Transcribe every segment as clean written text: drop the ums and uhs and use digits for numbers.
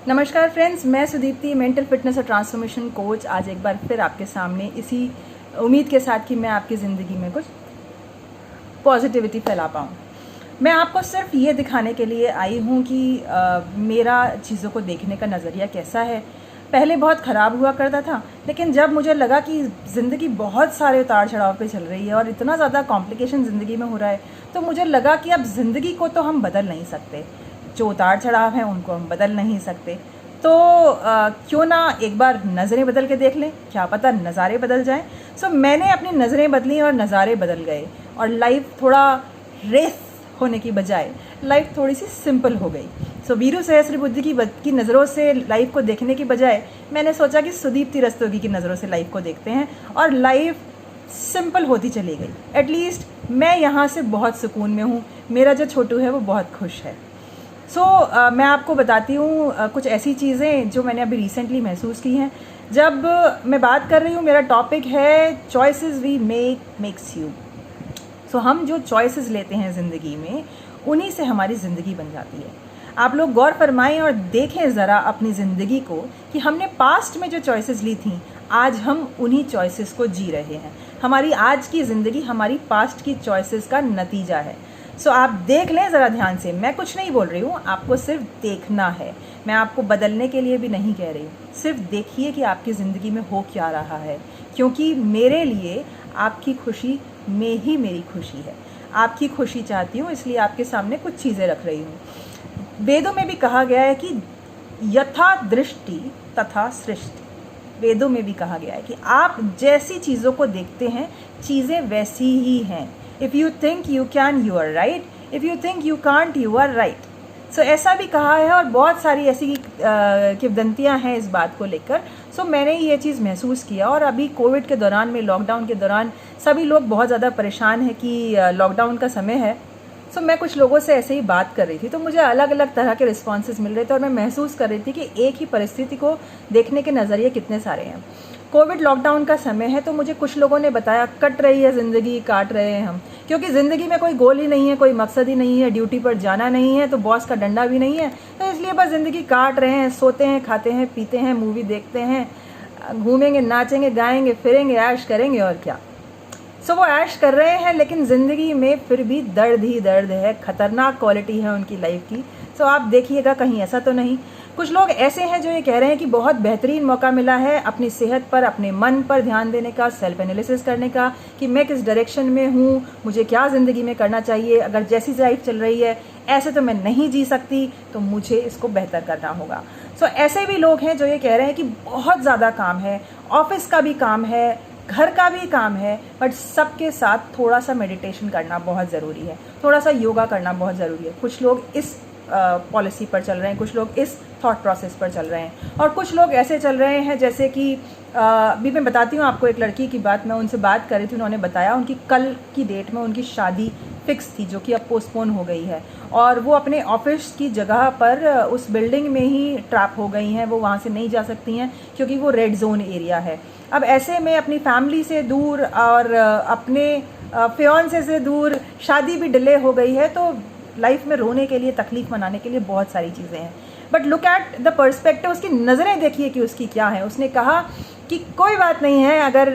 नमस्कार फ्रेंड्स, मैं Sudipti, mental fitness और ट्रांसफॉर्मेशन कोच, आज एक बार फिर आपके सामने इसी उम्मीद के साथ कि मैं आपकी ज़िंदगी में कुछ पॉजिटिविटी फैला पाऊँ। मैं आपको सिर्फ ये दिखाने के लिए आई हूँ कि मेरा चीज़ों को देखने का नज़रिया कैसा है। पहले बहुत ख़राब हुआ करता था, लेकिन जब मुझे लगा कि ज़िंदगी बहुत सारे उतार चढ़ाव पे चल रही है और इतना ज़्यादा कॉम्प्लिकेशन ज़िंदगी में हो रहा है, तो मुझे लगा कि अब ज़िंदगी को तो हम बदल नहीं सकते, जो उतार चढ़ाव हैं उनको हम बदल नहीं सकते। तो क्यों ना एक बार नज़रें बदल के देख लें, क्या पता नज़ारे बदल जाएं। सो मैंने अपनी नज़रें बदली और नज़ारे बदल गए और लाइफ थोड़ा रेस होने की बजाय लाइफ थोड़ी सी सिंपल हो गई। सो वीरू सहस्त्रबुद्धि की नज़रों से लाइफ को देखने की बजाय मैंने सोचा कि सुदीप्ति रस्तोगी की नज़रों से लाइफ को देखते हैं और लाइफ सिंपल होती चली गई। एटलीस्ट मैं यहाँ से बहुत सुकून में हूँ, मेरा जो छोटू है वो बहुत खुश है। मैं आपको बताती हूँ कुछ ऐसी चीज़ें जो मैंने अभी रिसेंटली महसूस की हैं। जब मैं बात कर रही हूँ, मेरा टॉपिक है चॉइसेस वी मेक्स यू। हम जो चॉइसेस लेते हैं ज़िंदगी में, उन्हीं से हमारी ज़िंदगी बन जाती है। आप लोग गौर फरमाएं और देखें ज़रा अपनी ज़िंदगी को कि हमने पास्ट में जो चॉइसेस ली थी, आज हम उन्हीं चॉइसेस को जी रहे हैं। हमारी आज की ज़िंदगी हमारी पास्ट की चॉइसेस का नतीजा है। आप देख लें ज़रा ध्यान से, मैं कुछ नहीं बोल रही हूँ, आपको सिर्फ देखना है। मैं आपको बदलने के लिए भी नहीं कह रही हूँ, सिर्फ देखिए कि आपकी ज़िंदगी में हो क्या रहा है, क्योंकि मेरे लिए आपकी खुशी में ही मेरी खुशी है। आपकी खुशी चाहती हूँ, इसलिए आपके सामने कुछ चीज़ें रख रही हूँ। वेदों में भी कहा गया है कि यथा दृष्टि तथा सृष्टि। वेदों में भी कहा गया है कि आप जैसी चीज़ों को देखते हैं, चीज़ें वैसी ही हैं। If you think you can, you are right. If you think you can't, you are right. ऐसा भी कहा है और बहुत सारी ऐसी किंवदंतियाँ हैं इस बात को लेकर। मैंने ये चीज़ महसूस किया और अभी कोविड के दौरान में, लॉकडाउन के दौरान सभी लोग बहुत ज़्यादा परेशान हैं कि लॉकडाउन का समय है। मैं कुछ लोगों से ऐसे ही बात कर रही थी, तो मुझे अलग अलग तरह के रिस्पॉन्सेज मिल रहे थे और मैं महसूस कर रही थी कि एक ही परिस्थिति को देखने के नज़रिए कितने सारे हैं। कोविड लॉकडाउन का समय है, तो मुझे कुछ लोगों ने बताया कट रही है ज़िंदगी, काट रहे हैं हम, क्योंकि ज़िंदगी में कोई गोल ही नहीं है, कोई मकसद ही नहीं है, ड्यूटी पर जाना नहीं है, तो बॉस का डंडा भी नहीं है, तो इसलिए बस ज़िंदगी काट रहे हैं, सोते हैं, खाते हैं, पीते हैं, मूवी देखते हैं, घूमेंगे, नाचेंगे, गाएंगे, फिरेंगे, ऐश करेंगे और क्या। वो ऐश कर रहे हैं, लेकिन ज़िंदगी में फिर भी दर्द ही दर्द है, ख़तरनाक क्वालिटी है उनकी लाइफ की। आप देखिएगा कहीं ऐसा तो नहीं। कुछ लोग ऐसे हैं जो ये कह रहे हैं कि बहुत बेहतरीन मौका मिला है अपनी सेहत पर, अपने मन पर ध्यान देने का, सेल्फ एनालिसिस करने का कि मैं किस डायरेक्शन में हूँ, मुझे क्या ज़िंदगी में करना चाहिए, अगर जैसी लाइफ चल रही है ऐसे तो मैं नहीं जी सकती, तो मुझे इसको बेहतर करना होगा। ऐसे भी लोग हैं जो ये कह रहे हैं कि बहुत ज़्यादा काम है, ऑफिस का भी काम है, घर का भी काम है, बट सबके साथ थोड़ा सा मेडिटेशन करना बहुत ज़रूरी है, थोड़ा सा योगा करना बहुत ज़रूरी है। कुछ लोग इस पॉलिसी पर चल रहे हैं, कुछ लोग इस थॉट प्रोसेस पर चल रहे हैं, और कुछ लोग ऐसे चल रहे हैं जैसे कि अभी मैं बताती हूँ आपको एक लड़की की बात। मैं उनसे बात कर रही थी, उन्होंने बताया उनकी कल की डेट में उनकी शादी फिक्स थी, जो कि अब पोस्टपोन हो गई है, और वो अपने ऑफिस की जगह पर उस बिल्डिंग में ही ट्रैप हो गई हैं। वो वहाँ से नहीं जा सकती हैं क्योंकि वो रेड जोन एरिया है। अब ऐसे में अपनी फैमिली से दूर और अपने फियांसे से दूर, शादी भी डिले हो गई है, तो लाइफ में रोने के लिए, तकलीफ मनाने के लिए बहुत सारी चीज़ें हैं। But look at the perspective, उसकी नज़रें देखिए कि उसकी क्या है। उसने कहा कि कोई बात नहीं है, अगर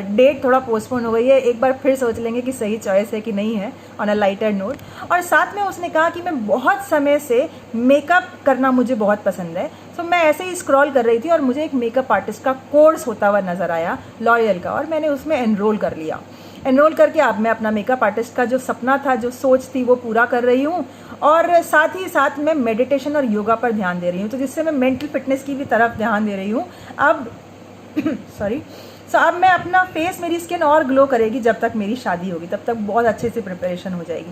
डेट थोड़ा पोस्टपोन हो गई है, एक बार फिर सोच लेंगे कि सही चॉइस है कि नहीं है, ऑन अ लाइटर नोट। और साथ में उसने कहा कि मैं बहुत समय से मेकअप करना मुझे बहुत पसंद है। मैं ऐसे ही स्क्रॉल कर रही थी और मुझे एक मेकअप आर्टिस्ट का कोर्स होता हुआ नज़र आया, लॉरियल का, और मैंने उसमें एनरोल कर लिया। एनरोल करके अब मैं अपना मेकअप आर्टिस्ट का जो सपना था, जो सोच थी, वो पूरा कर रही हूँ, और साथ ही साथ मैं मेडिटेशन और योगा पर ध्यान दे रही हूँ, तो जिससे मैं मेंटल फिटनेस की भी तरफ ध्यान दे रही हूँ। अब अब मैं अपना फेस, मेरी स्किन और ग्लो करेगी जब तक मेरी शादी होगी, तब तक बहुत अच्छे से प्रिपरेशन हो जाएगी।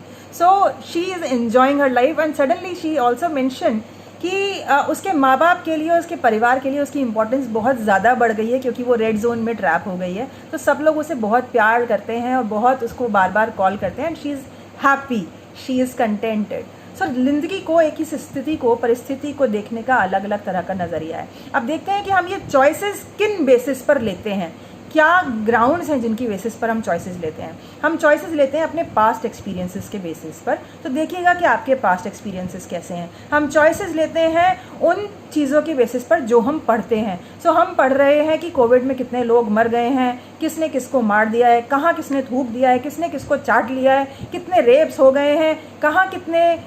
She is enjoying her life and suddenly she also mention कि उसके माँ बाप के लिए, उसके परिवार के लिए उसकी इम्पोर्टेंस बहुत ज़्यादा बढ़ गई है, क्योंकि वो रेड जोन में ट्रैप हो गई है। तो सब लोग उसे बहुत प्यार करते हैं और बहुत उसको बार बार कॉल करते हैं, and she is happy, she is contented. ज़िंदगी को, एक ही स्थिति को, परिस्थिति को देखने का अलग अलग तरह का नज़रिया है। अब देखते हैं कि हम ये चॉइसेस किन बेसिस पर लेते हैं, क्या ग्राउंड्स हैं जिनकी बेसिस पर हम चॉइसेस लेते हैं? हम चॉइसेस लेते हैं अपने पास्ट एक्सपीरियंसेस के बेसिस पर। तो देखिएगा कि आपके पास्ट एक्सपीरियंसेस कैसे हैं। हम चॉइसेस लेते हैं उन चीज़ों के बेसिस पर जो हम पढ़ते हैं। सो हम पढ़ रहे हैं कि कोविड में कितने लोग मर गए हैं, किसने किसको मार दिया है, कहाँ किसने थूक दिया है, किसने किसको चाट लिया है, कितने रेप्स हो गए हैं, कहाँ कितने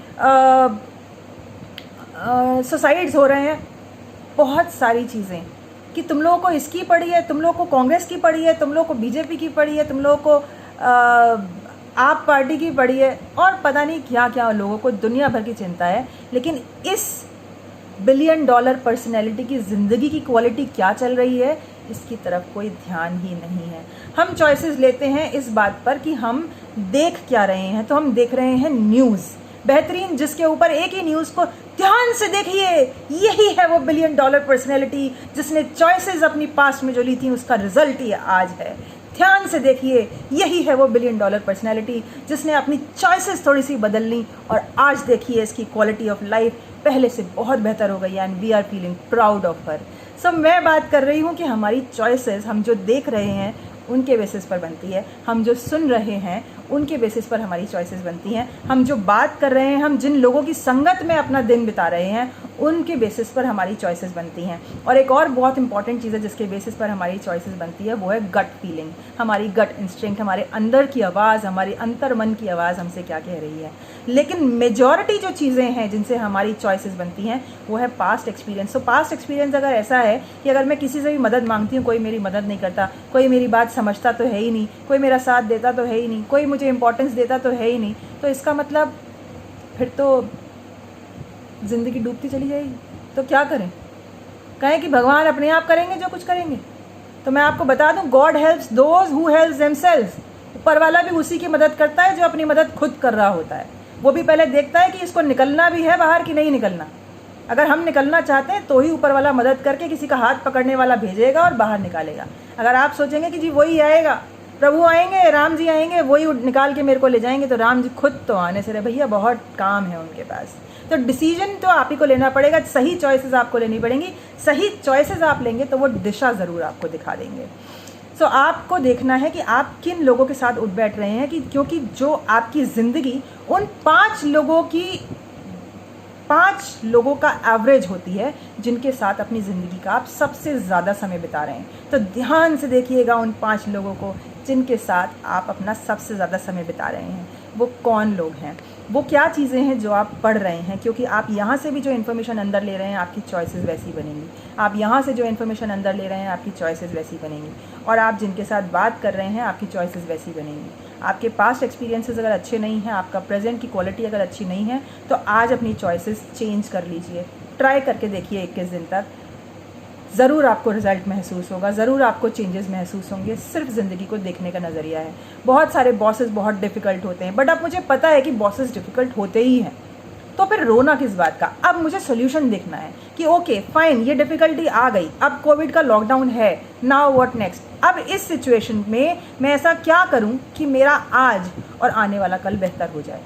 सुसाइड्स हो रहे हैं। बहुत सारी चीज़ें कि तुम लोगों को इसकी पड़ी है, तुम लोगों को कांग्रेस की पड़ी है, तुम लोगों को बीजेपी की पड़ी है, तुम लोगों को आप पार्टी की पड़ी है, और पता नहीं क्या क्या लोगों को दुनिया भर की चिंता है। लेकिन इस $1 बिलियन पर्सनैलिटी की ज़िंदगी की क्वालिटी क्या चल रही है, इसकी तरफ कोई ध्यान ही नहीं है। हम चॉइसेस लेते हैं इस बात पर कि हम देख क्या रहे हैं। तो हम देख रहे हैं न्यूज़ बेहतरीन, जिसके ऊपर एक ही न्यूज़ को ध्यान से देखिए, यही है वो $1 बिलियन पर्सनैलिटी जिसने चॉइसेस अपनी पास्ट में जो ली थी उसका रिजल्ट ही आज है। ध्यान से देखिए, यही है वो $1 बिलियन पर्सनैलिटी जिसने अपनी चॉइसेस थोड़ी सी बदल ली, और आज देखिए इसकी क्वालिटी ऑफ लाइफ पहले से बहुत बेहतर हो गई है, and we are feeling proud of her. So मैं बात कर रही हूँ कि हमारी चॉइसेस, हम जो देख रहे हैं उनके बेसिस पर बनती है, हम जो सुन रहे हैं उनके बेसिस पर हमारी चॉइसेस बनती हैं, हम जो बात कर रहे हैं, हम जिन लोगों की संगत में अपना दिन बिता रहे हैं उनके बेसिस पर हमारी चॉइसेस बनती हैं। और एक और बहुत इंपॉर्टेंट चीज़ है जिसके बेसिस पर हमारी चॉइसेस बनती है, वो है गट फीलिंग, हमारी गट इंस्टिंक्ट, हमारे अंदर की आवाज़, हमारी अंतर मन की आवाज़ हमसे क्या कह रही है। लेकिन मेजॉरिटी जो चीज़ें हैं जिनसे हमारी चॉइसेस बनती हैं वो है पास्ट एक्सपीरियंस। तो पास्ट एक्सपीरियंस अगर ऐसा है कि अगर मैं किसी से भी मदद मांगती हूँ, कोई मेरी मदद नहीं करता, कोई मेरी बात समझता तो है ही नहीं, कोई मेरा साथ देता तो है ही नहीं, कोई मुझे इंपॉर्टेंस देता तो है ही नहीं, तो इसका मतलब फिर तो ज़िंदगी डूबती चली जाएगी। तो क्या करें? कहें कि भगवान अपने आप करेंगे जो कुछ करेंगे? तो मैं आपको बता दूं, God helps those who helps themselves. ऊपर वाला भी उसी की मदद करता है जो अपनी मदद खुद कर रहा होता है। वो भी पहले देखता है कि इसको निकलना भी है बाहर कि नहीं निकलना। अगर हम निकलना चाहते हैं तो ही ऊपर वाला मदद करके किसी का हाथ पकड़ने वाला भेजेगा और बाहर निकालेगा। अगर आप सोचेंगे कि जी वही आएगा, प्रभु आएंगे, राम जी आएंगे, वही निकाल के मेरे को ले जाएंगे, तो राम जी खुद तो आने से रहे भैया, बहुत काम है उनके पास। तो डिसीजन तो आप ही को लेना पड़ेगा, सही चॉइसेस आपको लेनी पड़ेंगी। सही चॉइसेस आप लेंगे तो वो दिशा ज़रूर आपको दिखा देंगे। सो आपको देखना है कि आप किन लोगों के साथ उठ बैठ रहे हैं, कि क्योंकि जो आपकी ज़िंदगी उन 5 लोगों का एवरेज होती है जिनके साथ अपनी ज़िंदगी का आप सबसे ज़्यादा समय बिता रहे हैं। तो ध्यान से देखिएगा उन 5 लोगों को जिनके साथ आप अपना सबसे ज़्यादा समय बिता रहे हैं। वो कौन लोग हैं, वो क्या चीज़ें हैं जो आप पढ़ रहे हैं, क्योंकि आप यहाँ से भी जो इन्फॉर्मेशन अंदर ले रहे हैं आपकी चॉइसेस वैसी बनेंगी। आप यहाँ से जो इन्फॉर्मेशन अंदर ले रहे हैं आपकी चॉइसेस वैसी बनेंगी, और आप जिनके साथ बात कर रहे हैं आपकी चॉइसेस वैसी बनेंगी। आपके पास्ट एक्सपीरियंसेस अगर अच्छे नहीं हैं, आपका प्रेजेंट की क्वालिटी अगर अच्छी नहीं है, तो आज अपनी चॉइसेस चेंज कर लीजिए। ट्राई करके देखिए 21 दिन तक, ज़रूर आपको रिजल्ट महसूस होगा, ज़रूर आपको चेंजेस महसूस होंगे। सिर्फ ज़िंदगी को देखने का नज़रिया है। बहुत सारे बॉसेस बहुत डिफ़िकल्ट होते हैं, बट अब मुझे पता है कि बॉसेस डिफ़िकल्ट होते ही हैं, तो फिर रोना किस बात का। अब मुझे सोल्यूशन देखना है कि ओके फाइन, ये डिफ़िकल्टी आ गई, अब कोविड का लॉकडाउन है, नाउ व्हाट नेक्स्ट। अब इस सिचुएशन में मैं ऐसा क्या करूं कि मेरा आज और आने वाला कल बेहतर हो जाए।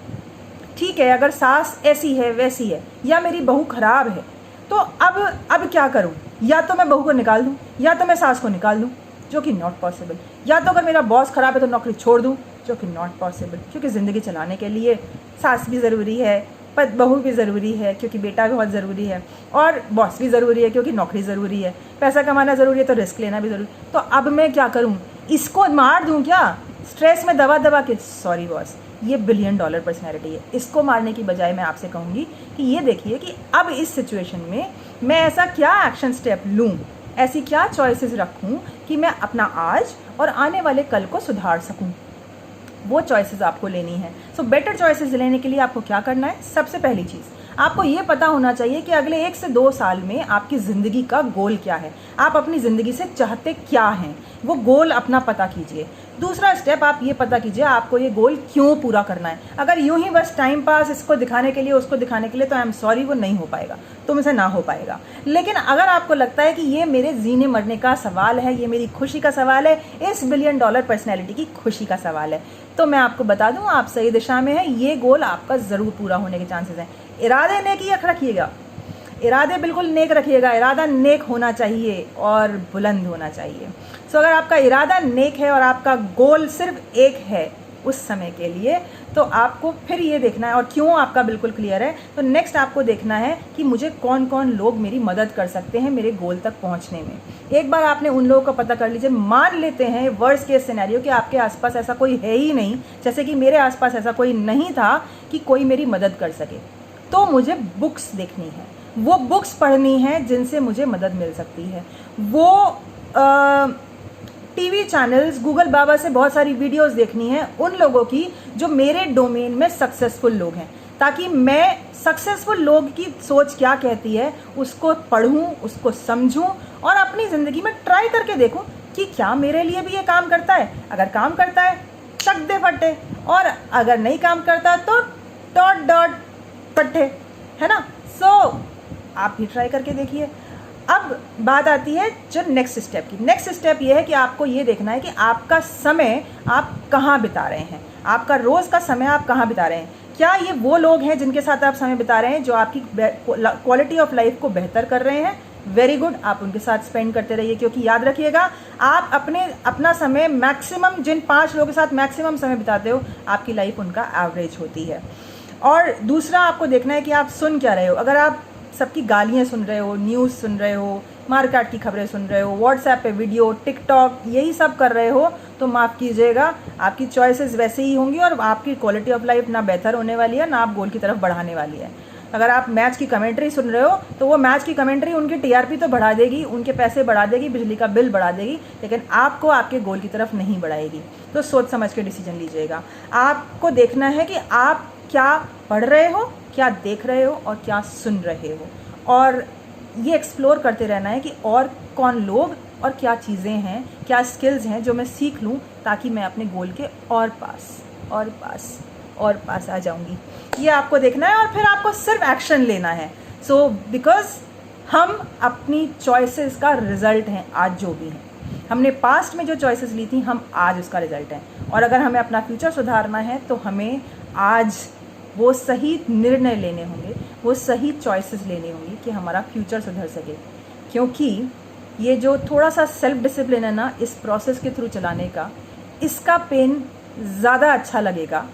ठीक है, अगर सास ऐसी है वैसी है, या मेरी बहू ख़राब है, तो अब क्या करूं? या तो मैं बहू को निकाल दूं, या तो मैं सास को निकाल दूं, जो कि नॉट पॉसिबल। या तो अगर मेरा बॉस ख़राब है तो नौकरी छोड़ दूं, जो कि नॉट पॉसिबल, क्योंकि ज़िंदगी चलाने के लिए सास भी ज़रूरी है, पर बहू भी ज़रूरी है क्योंकि बेटा भी बहुत ज़रूरी है, और बॉस भी ज़रूरी है क्योंकि नौकरी ज़रूरी है, पैसा कमाना ज़रूरी है तो रिस्क लेना भी ज़रूरी। तो अब मैं क्या करूँ? इसको मार दूँ क्या? स्ट्रेस में दबा दबा के? सॉरी बॉस, ये $1 बिलियन पर्सनैलिटी है। इसको मारने की बजाय मैं आपसे कहूँगी कि ये देखिए कि अब इस सिचुएशन में मैं ऐसा क्या एक्शन स्टेप लूँ, ऐसी क्या चॉइसेस रखूँ कि मैं अपना आज और आने वाले कल को सुधार सकूँ। वो चॉइसेस आपको लेनी है। सो बेटर चॉइसेस लेने के लिए आपको क्या करना है? सबसे पहली चीज़, आपको ये पता होना चाहिए कि अगले 1 से 2 साल में आपकी ज़िंदगी का गोल क्या है, आप अपनी ज़िंदगी से चाहते क्या हैं, वो गोल अपना पता कीजिए। दूसरा स्टेप, आप ये पता कीजिए आपको ये गोल क्यों पूरा करना है। अगर यूं ही बस टाइम पास, इसको दिखाने के लिए उसको दिखाने के लिए, तो आई एम सॉरी, वो नहीं हो पाएगा, तुमसे ना हो पाएगा। लेकिन अगर आपको लगता है कि ये मेरे जीने मरने का सवाल है, ये मेरी खुशी का सवाल है, इस $1 बिलियन पर्सनैलिटी की खुशी का सवाल है, तो मैं आपको बता दूं आप सही दिशा में है। ये गोल आपका ज़रूर पूरा होने के चांसेस हैं। इरादे नेक ही रखिएगा, इरादे बिल्कुल नेक रखिएगा, इरादा नेक होना चाहिए और बुलंद होना चाहिए। सो अगर आपका इरादा नेक है और आपका गोल सिर्फ एक है उस समय के लिए, तो आपको फिर ये देखना है, और क्यों आपका बिल्कुल क्लियर है, तो नेक्स्ट आपको देखना है कि मुझे कौन कौन लोग मेरी मदद कर सकते हैं मेरे गोल तक पहुंचने में। एक बार आपने उन लोगों का पता कर लीजिए, मान लेते हैं वर्स्ट केस सिनेरियो कि आपके आसपास ऐसा कोई है ही नहीं, जैसे कि मेरे आसपास ऐसा कोई नहीं था कि कोई मेरी मदद कर सके, तो मुझे बुक्स देखनी है, वो बुक्स पढ़नी है जिनसे मुझे मदद मिल सकती है, वो टीवी चैनल्स, गूगल बाबा से बहुत सारी वीडियोस देखनी है उन लोगों की जो मेरे डोमेन में सक्सेसफुल लोग हैं, ताकि मैं सक्सेसफुल लोग की सोच क्या कहती है उसको पढ़ूं, उसको समझूं और अपनी ज़िंदगी में ट्राई करके देखूं कि क्या मेरे लिए भी ये काम करता है। अगर काम करता है चक दे फट्टे, और अगर नहीं काम करता तो डॉट डॉट पट्टे, है ना। सो आप भी ट्राई करके देखिए। अब बात आती है जो नेक्स्ट स्टेप की। नेक्स्ट स्टेप ये है कि आपको ये देखना है कि आपका समय आप कहाँ बिता रहे हैं, आपका रोज़ का समय आप कहाँ बिता रहे हैं। क्या ये वो लोग हैं जिनके साथ आप समय बिता रहे हैं जो आपकी क्वालिटी ऑफ लाइफ को बेहतर कर रहे हैं? वेरी गुड, आप उनके साथ स्पेंड करते रहिए, क्योंकि याद रखिएगा आप अपना समय मैक्सिमम, जिन 5 लोगों के साथ मैक्सिमम समय बिताते हो, आपकी लाइफ उनका एवरेज होती है। और दूसरा आपको देखना है कि आप सुन क्या रहे हो। अगर आप सबकी गालियाँ सुन रहे हो, न्यूज़ सुन रहे हो, मारकाट की खबरें सुन रहे हो, व्हाट्सएप पे वीडियो, टिकटॉक, यही सब कर रहे हो, तो माफ़ कीजिएगा, आपकी चॉइसेस वैसे ही होंगी और आपकी क्वालिटी ऑफ लाइफ ना बेहतर होने वाली है, ना आप गोल की तरफ बढ़ाने वाली है। अगर आप मैच की कमेंट्री सुन रहे हो तो वो मैच की कमेंट्री उनकी टीआरपी तो बढ़ा देगी, उनके पैसे बढ़ा देगी, बिजली का बिल बढ़ा देगी, लेकिन आपको आपके गोल की तरफ नहीं बढ़ाएगी। तो सोच समझ के डिसीजन लीजिएगा। आपको देखना है कि आप क्या पढ़ रहे हो, क्या देख रहे हो और क्या सुन रहे हो, और ये एक्सप्लोर करते रहना है कि और कौन लोग और क्या चीज़ें हैं, क्या स्किल्स हैं जो मैं सीख लूँ, ताकि मैं अपने गोल के और पास आ जाऊँगी। ये आपको देखना है और फिर आपको सिर्फ एक्शन लेना है। सो बिकॉज हम अपनी चॉइसेस का रिज़ल्ट हैं आज जो भी हैं। हमने पास्ट में जो चॉइसेस ली थी, हम आज उसका रिज़ल्ट हैं, और अगर हमें अपना फ्यूचर सुधारना है तो हमें आज वो सही निर्णय लेने होंगे, वो सही चॉइसेस लेने होंगी कि हमारा फ्यूचर सुधर सके। क्योंकि ये जो थोड़ा सा सेल्फ डिसिप्लिन है ना, इस प्रोसेस के थ्रू चलाने का, इसका पेन ज़्यादा अच्छा लगेगा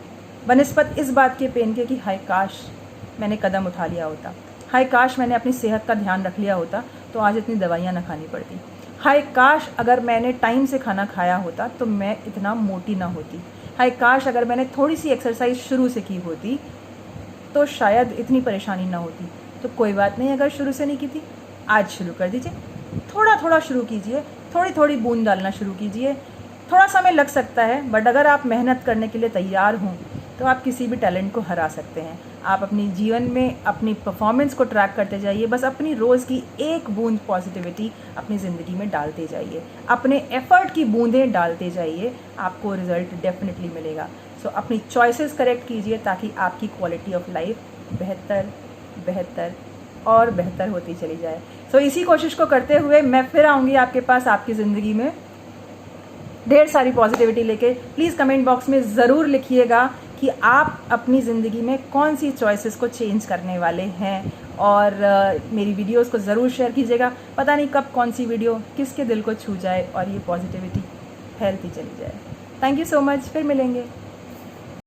बनिस्बत इस बात के पेन के कि हाय काश मैंने कदम उठा लिया होता, हाय काश मैंने अपनी सेहत का ध्यान रख लिया होता तो आज इतनी दवाइयाँ ना खानी पड़ती, हाय काश अगर मैंने टाइम से खाना खाया होता तो मैं इतना मोटी ना होती, हाय काश अगर मैंने थोड़ी सी एक्सरसाइज शुरू से की होती तो शायद इतनी परेशानी ना होती। तो कोई बात नहीं, अगर शुरू से नहीं की थी, आज शुरू कर दीजिए, थोड़ा थोड़ा शुरू कीजिए, थोड़ी थोड़ी बूंद डालना शुरू कीजिए। थोड़ा समय लग सकता है, बट अगर आप मेहनत करने के लिए तैयार हों तो आप किसी भी टैलेंट को हरा सकते हैं। आप अपनी जीवन में अपनी परफॉर्मेंस को ट्रैक करते जाइए, बस अपनी रोज़ की एक बूंद पॉजिटिविटी अपनी ज़िंदगी में डालते जाइए, अपने एफ़र्ट की बूंदें डालते जाइए, आपको रिज़ल्ट डेफिनेटली मिलेगा। सो अपनी चॉइसेस करेक्ट कीजिए ताकि आपकी क्वालिटी ऑफ लाइफ बेहतर और बेहतर होती चली जाए। सो इसी कोशिश को करते हुए मैं फिर आऊँगी आपके पास, आपकी ज़िंदगी में ढेर सारी पॉजिटिविटी लेके। प्लीज़ कमेंट बॉक्स में ज़रूर लिखिएगा कि आप अपनी ज़िंदगी में कौन सी चॉइसेस को चेंज करने वाले हैं, और मेरी वीडियोस को ज़रूर शेयर कीजिएगा। पता नहीं कब कौन सी वीडियो किसके दिल को छू जाए और ये पॉजिटिविटी फैलती चली जाए। थैंक यू सो मच, फिर मिलेंगे।